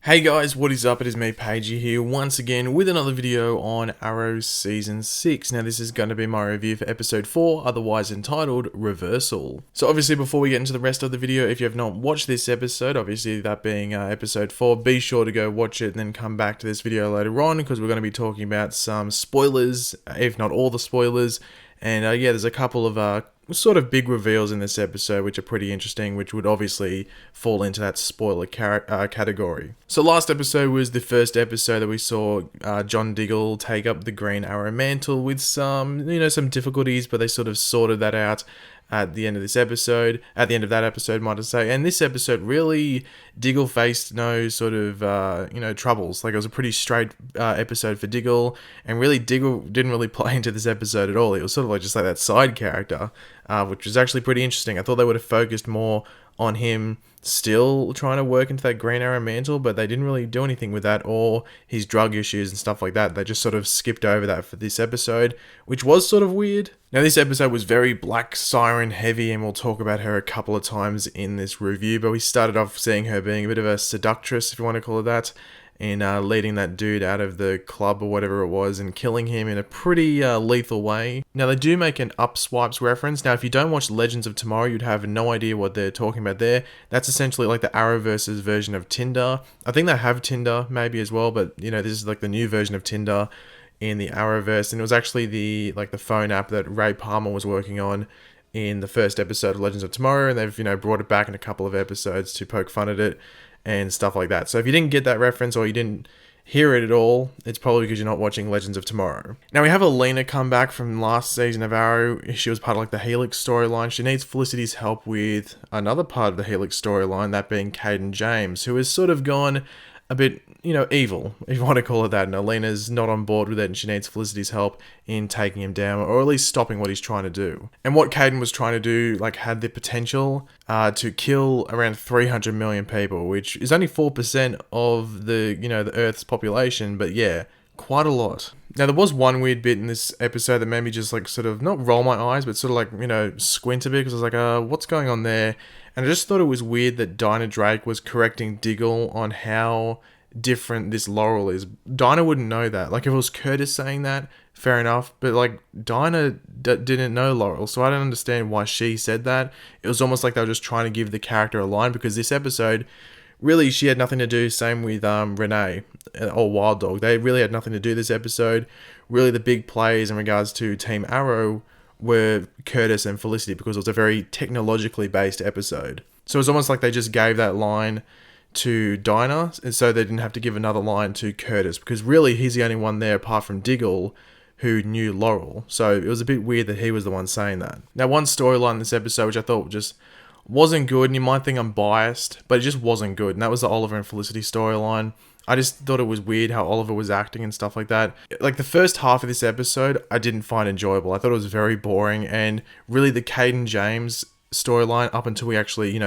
Hey guys, what is up? It is me, Pagey here, once again with another video on Arrow Season 6. Now this is going to be my review for Episode 4, otherwise entitled Reversal. So obviously before we get into the rest of the video, if you have not watched this episode, obviously that being Episode 4, be sure to go watch it and then come back to this video later on, because we're going to be talking about some spoilers, if not all the spoilers. And yeah, there's a couple of sort of big reveals in this episode which are pretty interesting, which would obviously fall into that spoiler category. So last episode was the first episode that we saw John Diggle take up the Green Arrow mantle with some difficulties, but they sort of sorted that out at the end of this episode, at the end of that episode, might I say. And this episode, really, Diggle faced no sort of, troubles. Like, it was a pretty straight episode for Diggle, and really, Diggle didn't really play into this episode at all. It was sort of like just like that side character, which was actually pretty interesting. I thought they would have focused more on him still trying to work into that Green Arrow mantle, but they didn't really do anything with that, or his drug issues and stuff like that. They just sort of skipped over that for this episode, which was sort of weird. Now this episode was very Black Siren heavy, and we'll talk about her a couple of times in this review, but we started off seeing her being a bit of a seductress, if you want to call it that, and leading that dude out of the club or whatever it was and killing him in a pretty lethal way. Now they do make an up swipes reference. Now if you don't watch Legends of Tomorrow, you'd have no idea what they're talking about there. That's essentially like the Arrowverse's version of Tinder. I think they have Tinder maybe as well, but this is like the new version of Tinder in the Arrowverse, and it was actually the phone app that Ray Palmer was working on in the first episode of Legends of Tomorrow, and they've brought it back in a couple of episodes to poke fun at it and stuff like that. So if you didn't get that reference, or you didn't hear it at all, it's probably because you're not watching Legends of Tomorrow. Now we have Alina come back from last season of Arrow. She was part of the Helix storyline. She needs Felicity's help with another part of the Helix storyline, that being Cayden James, who has sort of gone a bit, evil, if you want to call it that. And Alina's not on board with it, and she needs Felicity's help in taking him down, or at least stopping what he's trying to do. And what Cayden was trying to do, had the potential to kill around 300 million people, which is only 4% of the Earth's population, but yeah, quite a lot. Now there was one weird bit in this episode that made me just sort of not roll my eyes, but sort of squint a bit, because I was like, what's going on there? And I just thought it was weird that Dinah Drake was correcting Diggle on how different this Laurel is. Dinah wouldn't know that. If it was Curtis saying that, fair enough, but Dinah didn't know Laurel, so I don't understand why she said that. It was almost like they were just trying to give the character a line, because this episode, really, she had nothing to do. Same with Renee or Wild Dog. They really had nothing to do this episode. Really, the big plays in regards to Team Arrow were Curtis and Felicity, because it was a very technologically based episode. So it's almost like they just gave that line to Dinah, and so they didn't have to give another line to Curtis, because really he's the only one there apart from Diggle who knew Laurel. So it was a bit weird that he was the one saying that. Now one storyline in this episode which I thought just wasn't good, and you might think I'm biased, but it just wasn't good, and that was the Oliver and Felicity storyline. I just thought it was weird how Oliver was acting and stuff like that. The first half of this episode, I didn't find enjoyable. I thought it was very boring, and really the Cayden James storyline, up until we actually,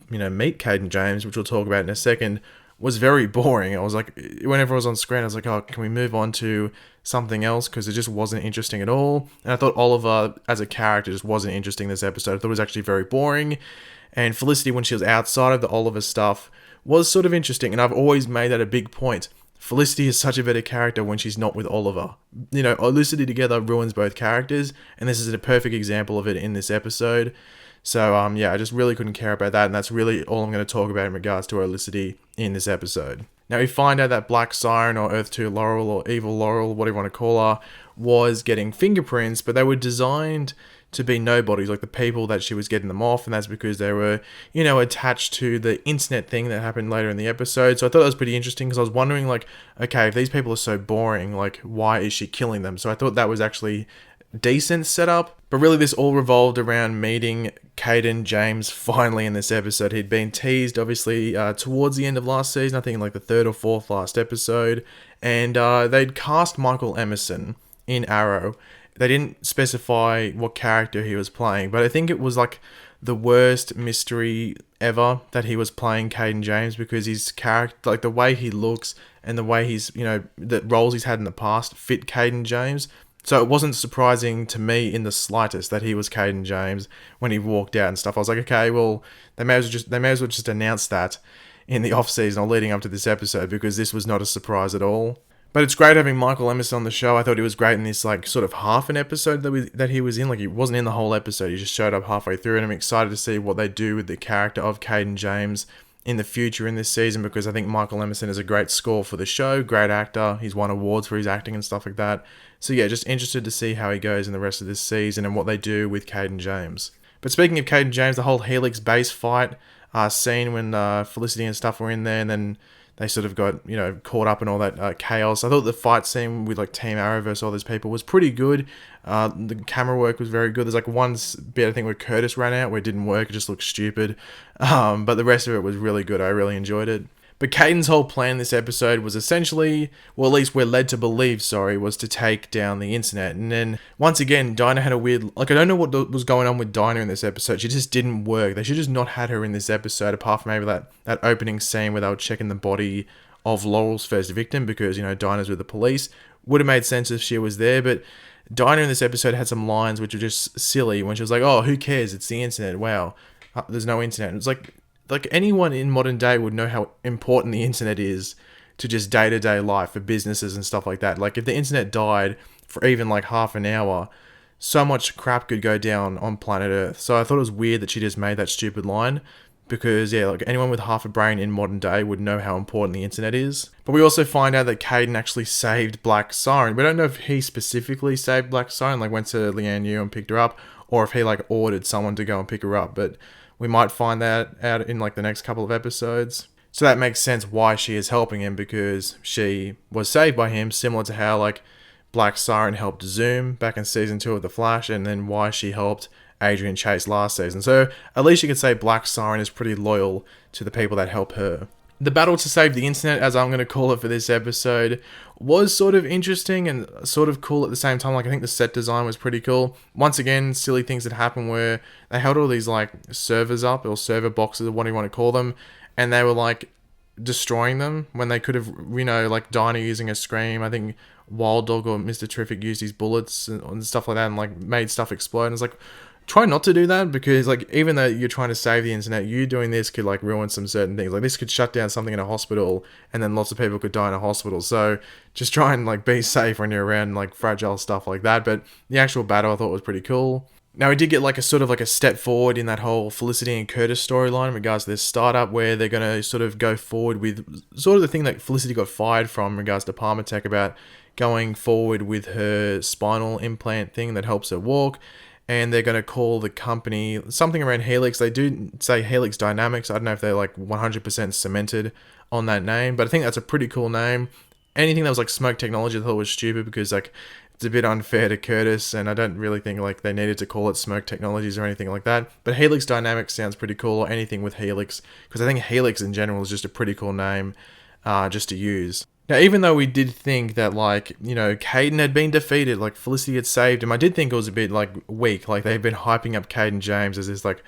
meet Cayden James, which we'll talk about in a second, was very boring. I was like, whenever I was on screen, I was like, oh, can we move on to something else? Because it just wasn't interesting at all. And I thought Oliver, as a character, just wasn't interesting this episode. I thought it was actually very boring. And Felicity, when she was outside of the Oliver stuff, was sort of interesting, and I've always made that a big point. Felicity is such a better character when she's not with Oliver. Felicity together ruins both characters, and this is a perfect example of it in this episode. So, I just really couldn't care about that, and that's really all I'm going to talk about in regards to Felicity in this episode. Now, we find out that Black Siren, or Earth 2 Laurel, or Evil Laurel, whatever you want to call her, was getting fingerprints, but they were designed to be nobodies, like the people that she was getting them off, and that's because they were, attached to the internet thing that happened later in the episode. So I thought that was pretty interesting, because I was wondering, okay, if these people are so boring, why is she killing them? So I thought that was actually decent setup, but really this all revolved around meeting Cayden James finally in this episode. He'd been teased, obviously, towards the end of last season, I think in the third or fourth last episode, and they'd cast Michael Emerson in Arrow. They didn't specify what character he was playing, but I think it was the worst mystery ever that he was playing Cayden James, because his character, the way he looks and the way he's, the roles he's had in the past fit Cayden James. So it wasn't surprising to me in the slightest that he was Cayden James when he walked out and stuff. I was like, okay, well, they may as well just announce that in the off season or leading up to this episode, because this was not a surprise at all. But it's great having Michael Emerson on the show. I thought he was great in this like sort of half an episode that he was in. Like he wasn't in the whole episode. He just showed up halfway through, and I'm excited to see what they do with the character of Cayden James in the future in this season, because I think Michael Emerson is a great score for the show, great actor. He's won awards for his acting and stuff like that. So yeah, just interested to see how he goes in the rest of this season and what they do with Cayden James. But speaking of Cayden James, the whole Helix base fight scene when Felicity and stuff were in there, and then they sort of got, caught up in all that chaos. I thought the fight scene with like Team Arrow versus all those people was pretty good. The camera work was very good. There's like one bit, I think, where Curtis ran out where it didn't work. It just looked stupid. But the rest of it was really good. I really enjoyed it. But Cayden's whole plan this episode was essentially, well, at least we're led to believe, was to take down the internet. And then, once again, Dinah had a weird, I don't know what was going on with Dinah in this episode. She just didn't work. They should just not had her in this episode, apart from maybe that opening scene where they were checking the body of Laurel's first victim, because, Dinah's with the police. Would have made sense if she was there, but Dinah in this episode had some lines which were just silly, when she was like, oh, who cares? It's the internet. Wow. There's no internet. It's like anyone in modern day would know how important the internet is to just day-to-day life for businesses and stuff like that. Like if the internet died for even like half an hour, so much crap could go down on planet Earth. So I thought it was weird that she just made that stupid line, because yeah, like anyone with half a brain in modern day would know how important the internet is. But we also find out that Cayden actually saved Black Siren. We don't know if he specifically saved Black Siren, like went to Lian Yu and picked her up, or if he like ordered someone to go and pick her up, but we might find that out in like the next couple of episodes. So that makes sense why she is helping him, because she was saved by him, similar to how like Black Siren helped Zoom back in season 2 of The Flash, and then why she helped Adrian Chase last season. So at least you could say Black Siren is pretty loyal to the people that help her. The battle to save the internet, as I'm going to call it for this episode, was sort of interesting and sort of cool at the same time. Like I think the set design was pretty cool. Once again, silly things that happened where they held all these like servers up, or server boxes, or what do you want to call them, and they were like destroying them when they could have, like Dinah using a scream. I think Wild Dog or Mr. Terrific used his bullets and stuff like that, and like made stuff explode. And it's like, try not to do that, because like even though you're trying to save the internet, you doing this could like ruin some certain things. Like this could shut down something in a hospital, and then lots of people could die in a hospital. So just try and like be safe when you're around like fragile stuff like that. But the actual battle I thought was pretty cool. Now we did get like a sort of like a step forward in that whole Felicity and Curtis storyline in regards to this startup, where they're going to sort of go forward with sort of the thing that Felicity got fired from in regards to Parmatech, about going forward with her spinal implant thing that helps her walk. And they're going to call the company something around Helix. They do say Helix Dynamics. I don't know if they're like 100% cemented on that name, but I think that's a pretty cool name. Anything that was like Smoke Technology I thought was stupid, because like it's a bit unfair to Curtis, and I don't really think like they needed to call it Smoke Technologies or anything like that. But Helix Dynamics sounds pretty cool, or anything with Helix, because I think Helix in general is just a pretty cool name just to use. Now, even though we did think that, like, Cayden had been defeated, like, Felicity had saved him, I did think it was a bit, like, weak. Like, they've been hyping up Cayden James as this, like,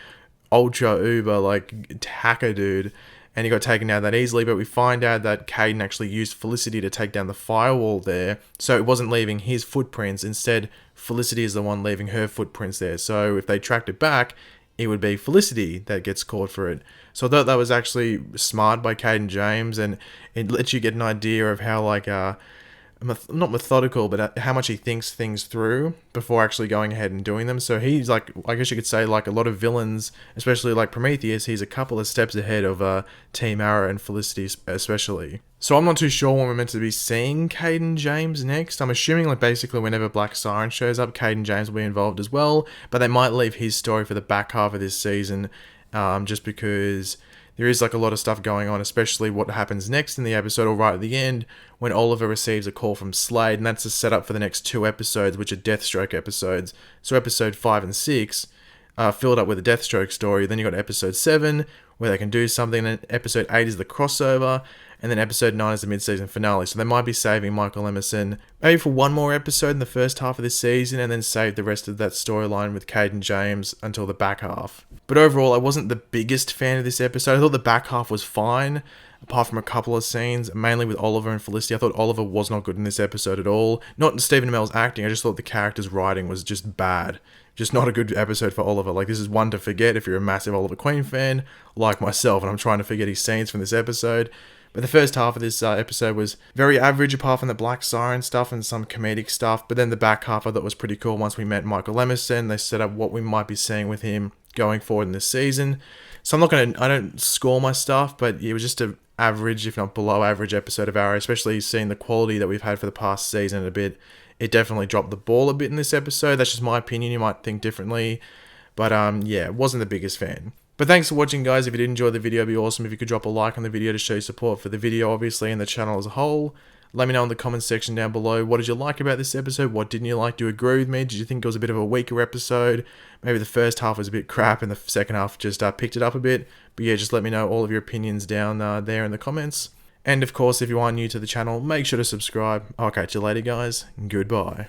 ultra uber, like, hacker dude, and he got taken down that easily, but we find out that Cayden actually used Felicity to take down the firewall there, so it wasn't leaving his footprints. Instead, Felicity is the one leaving her footprints there. So if they tracked it back, it would be Felicity that gets caught for it. So I thought that was actually smart by Cayden James, and it lets you get an idea of how, like, not methodical, but how much he thinks things through before actually going ahead and doing them. So he's like, I guess you could say, like a lot of villains, especially like Prometheus, he's a couple of steps ahead of Team Arrow and Felicity especially. So I'm not too sure when we're meant to be seeing Cayden James next. I'm assuming like basically whenever Black Siren shows up, Cayden James will be involved as well, but they might leave his story for the back half of this season, just because there is like a lot of stuff going on, especially what happens next in the episode, or right at the end, when Oliver receives a call from Slade, and that's a setup for the next 2 episodes, which are Deathstroke episodes. So episode 5 and 6 filled up with a Deathstroke story. Then you got episode 7, where they can do something, and episode 8 is the crossover, and then episode 9 is the mid-season finale. So they might be saving Michael Emerson maybe for one more episode in the first half of this season, and then save the rest of that storyline with Cayden James until the back half. But overall, I wasn't the biggest fan of this episode. I thought the back half was fine, apart from a couple of scenes, mainly with Oliver and Felicity. I thought Oliver was not good in this episode at all. Not Stephen Amell's acting, I just thought the character's writing was just bad. just not a good episode for Oliver. Like, this is one to forget if you're a massive Oliver Queen fan, like myself, and I'm trying to forget his scenes from this episode. But the first half of this episode was very average, apart from the Black Siren stuff and some comedic stuff. But then the back half I thought was pretty cool. Once we met Michael Emerson, they set up what we might be seeing with him going forward in this season. So I don't score my stuff, but it was just an average, if not below average episode of Arrow, especially seeing the quality that we've had for the past season and a bit. It definitely dropped the ball a bit in this episode. That's just my opinion. You might think differently. But yeah, wasn't the biggest fan. But thanks for watching, guys. If you did enjoy the video, it'd be awesome if you could drop a like on the video to show support for the video, obviously, and the channel as a whole. Let me know in the comments section down below. What did you like about this episode? What didn't you like? Do you agree with me? Did you think it was a bit of a weaker episode? Maybe the first half was a bit crap and the second half just picked it up a bit. But yeah, just let me know all of your opinions down there in the comments. And of course, if you are new to the channel, make sure to subscribe. I'll catch you later, guys. Goodbye.